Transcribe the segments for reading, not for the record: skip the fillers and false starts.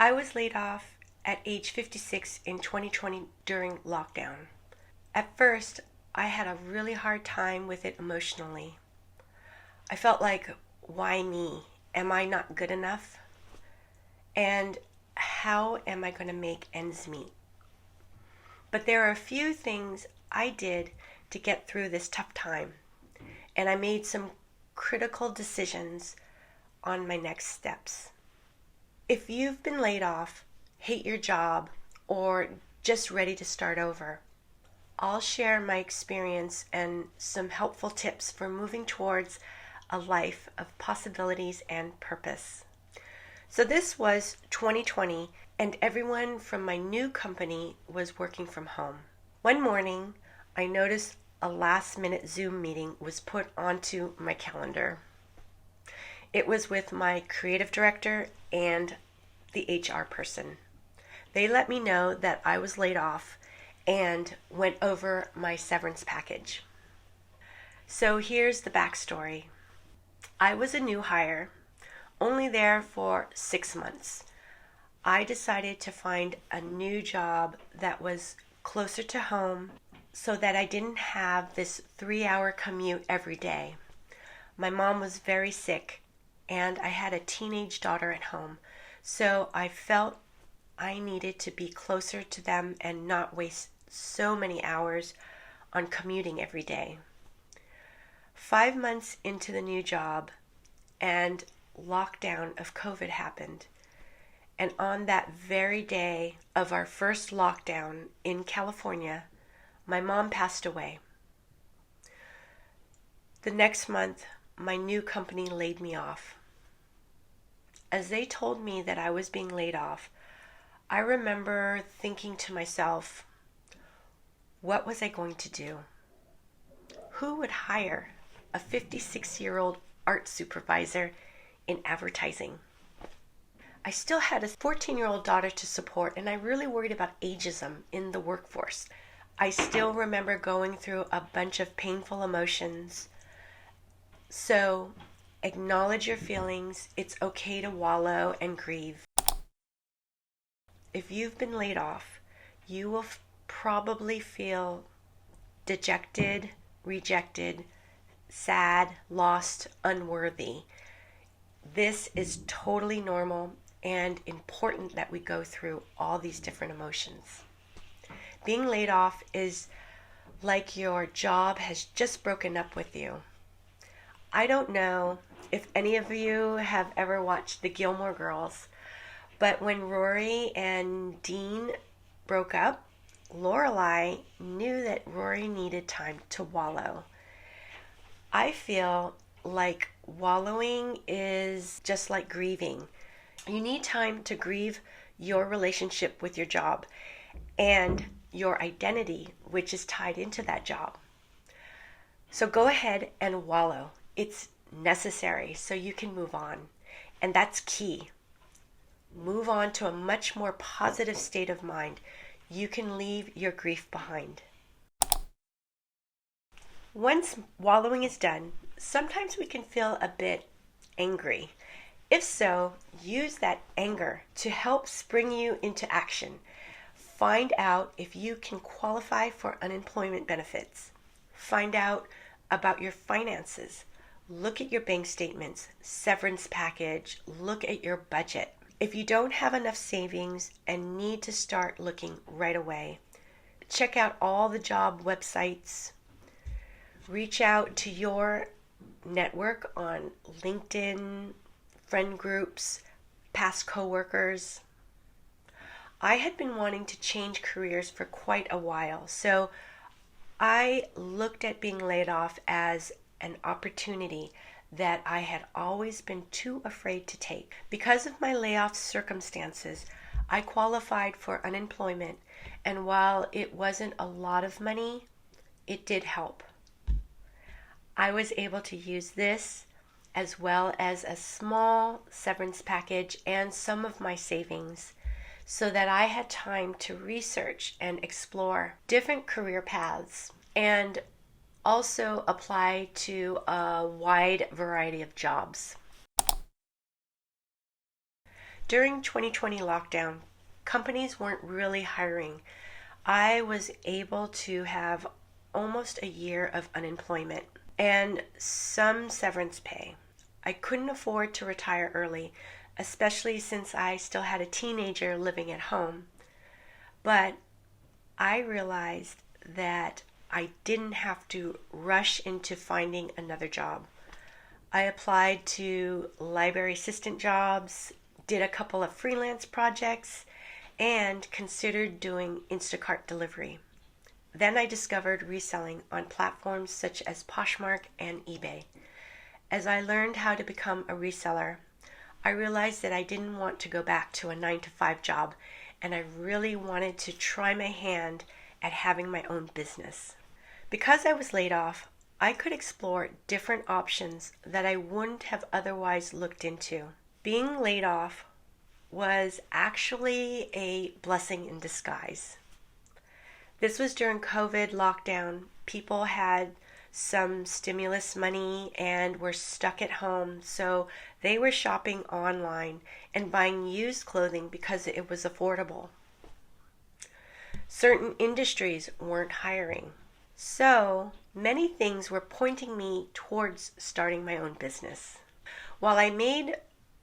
I was laid off at age 56 in 2020 during lockdown. At first, I had a really hard time with it emotionally. I felt like, why me? Am I not good enough? And how am I going to make ends meet? But there are a few things I did to get through this tough time, and I made some critical decisions on my next steps. If you've been laid off, hate your job, or just ready to start over, I'll share my experience and some helpful tips for moving towards a life of possibilities and purpose. So this was 2020, and everyone from my new company was working from home. One morning, I noticed a last-minute Zoom meeting was put onto my calendar. It was with my creative director and the HR person. They let me know that I was laid off and went over my severance package. So here's the backstory. I was a new hire, only there for 6 months. I decided to find a new job that was closer to home so that I didn't have this 3-hour commute every day. My mom was very sick and I had a teenage daughter at home, so I felt I needed to be closer to them and not waste so many hours on commuting every day. 5 months into the new job and lockdown of COVID happened. And on that very day of our first lockdown in California, my mom passed away. The next month, my new company laid me off. As they told me that I was being laid off, I remember thinking to myself, what was I going to do? Who would hire a 56-year-old art supervisor in advertising? I still had a 14-year-old daughter to support, and I really worried about ageism in the workforce. I still remember going through a bunch of painful emotions. So, acknowledge your feelings. It's okay to wallow and grieve. If you've been laid off, you will probably feel dejected, rejected, sad, lost, unworthy. This is totally normal and important that we go through all these different emotions. Being laid off is like your job has just broken up with you. I don't know if any of you have ever watched the Gilmore Girls, but when Rory and Dean broke up, Lorelai knew that Rory needed time to wallow. I feel like wallowing is just like grieving. You need time to grieve your relationship with your job and your identity, which is tied into that job. So go ahead and wallow. It's necessary so you can move on. And that's key. Move on to a much more positive state of mind. You can leave your grief behind. Once wallowing is done, sometimes we can feel a bit angry. If so, use that anger to help spring you into action. Find out if you can qualify for unemployment benefits. Find out about your finances. Look at your bank statements, severance package, look at your budget. If you don't have enough savings and need to start looking right away, check out all the job websites. Reach out to your network on LinkedIn, friend groups, past coworkers. I had been wanting to change careers for quite a while, so I looked at being laid off as an opportunity that I had always been too afraid to take. Because of my layoff circumstances, I qualified for unemployment, and while it wasn't a lot of money, it did help. I was able to use this as well as a small severance package and some of my savings so that I had time to research and explore different career paths and also apply to a wide variety of jobs. During 2020 lockdown, companies weren't really hiring. I was able to have almost a year of unemployment and some severance pay. I couldn't afford to retire early, especially since I still had a teenager living at home. But I realized that I didn't have to rush into finding another job. I applied to library assistant jobs, did a couple of freelance projects, and considered doing Instacart delivery. Then I discovered reselling on platforms such as Poshmark and eBay. As I learned how to become a reseller, I realized that I didn't want to go back to a 9 to 5 job, and I really wanted to try my hand at having my own business. Because I was laid off, I could explore different options that I wouldn't have otherwise looked into. Being laid off was actually a blessing in disguise. This was during COVID lockdown. People had some stimulus money and were stuck at home, so they were shopping online and buying used clothing because it was affordable. Certain industries weren't hiring. So many things were pointing me towards starting my own business. While I made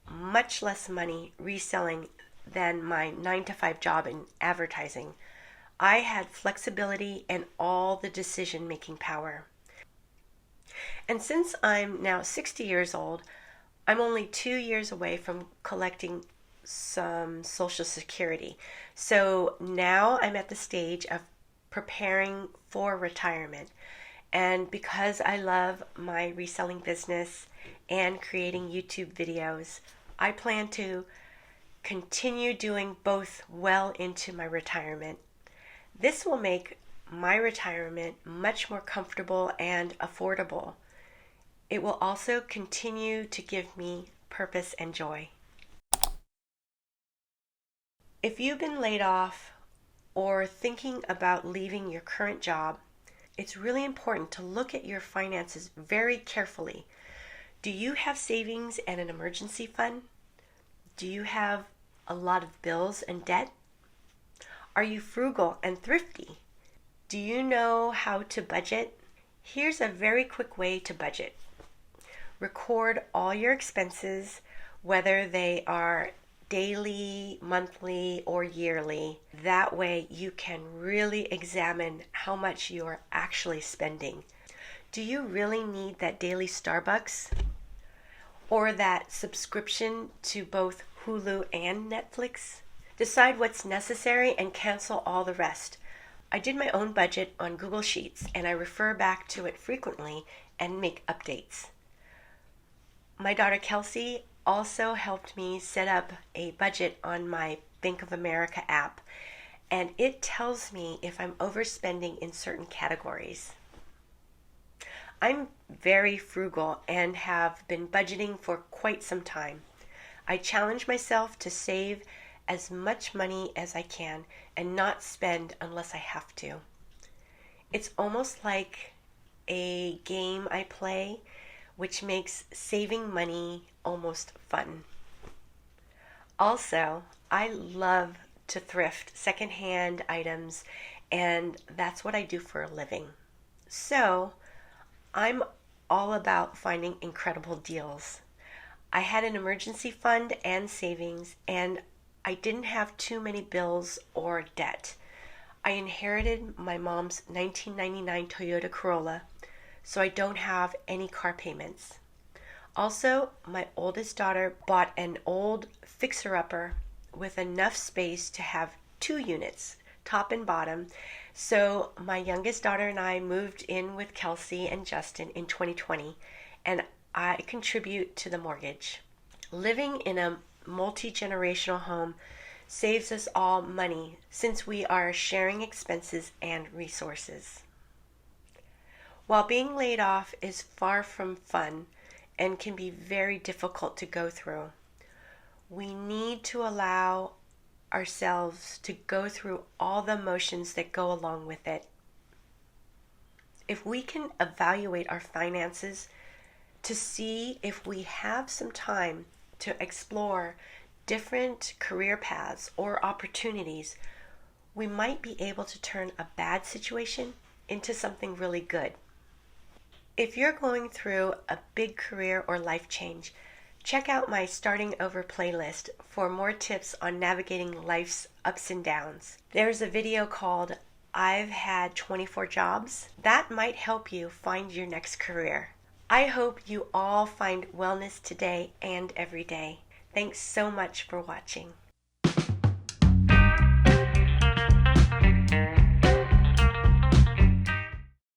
much less money reselling than my 9 to 5 job in advertising, I had flexibility and all the decision-making power. And since I'm now 60 years old, I'm only 2 years away from collecting some Social Security. So now I'm at the stage of preparing for retirement. And because I love my reselling business and creating YouTube videos, I plan to continue doing both well into my retirement. This will make my retirement much more comfortable and affordable. It will also continue to give me purpose and joy. If you've been laid off or thinking about leaving your current job, it's really important to look at your finances very carefully. Do you have savings and an emergency fund? Do you have a lot of bills and debt? Are you frugal and thrifty? Do you know how to budget? Here's a very quick way to budget. Record all your expenses, whether they are daily, monthly, or yearly. That way you can really examine how much you are actually spending. Do you really need that daily Starbucks? Or that subscription to both Hulu and Netflix? Decide what's necessary and cancel all the rest. I did my own budget on Google Sheets and I refer back to it frequently and make updates. My daughter Kelsey also helped me set up a budget on my Bank of America app, and it tells me if I'm overspending in certain categories. I'm very frugal and have been budgeting for quite some time. I challenge myself to save as much money as I can and not spend unless I have to. It's almost like a game I play, which makes saving money almost fun. Also, I love to thrift secondhand items, and that's what I do for a living. So, I'm all about finding incredible deals. I had an emergency fund and savings, and I didn't have too many bills or debt. I inherited my mom's 1999 Toyota Corolla, so I don't have any car payments. Also, my oldest daughter bought an old fixer-upper with enough space to have 2 units, top and bottom. So my youngest daughter and I moved in with Kelsey and Justin in 2020, and I contribute to the mortgage. Living in a multi-generational home saves us all money since we are sharing expenses and resources. While being laid off is far from fun and can be very difficult to go through, we need to allow ourselves to go through all the emotions that go along with it. If we can evaluate our finances to see if we have some time to explore different career paths or opportunities, we might be able to turn a bad situation into something really good. If you're going through a big career or life change, check out my Starting Over playlist for more tips on navigating life's ups and downs. There's a video called I've Had 24 Jobs. That might help you find your next career. I hope you all find wellness today and every day. Thanks so much for watching.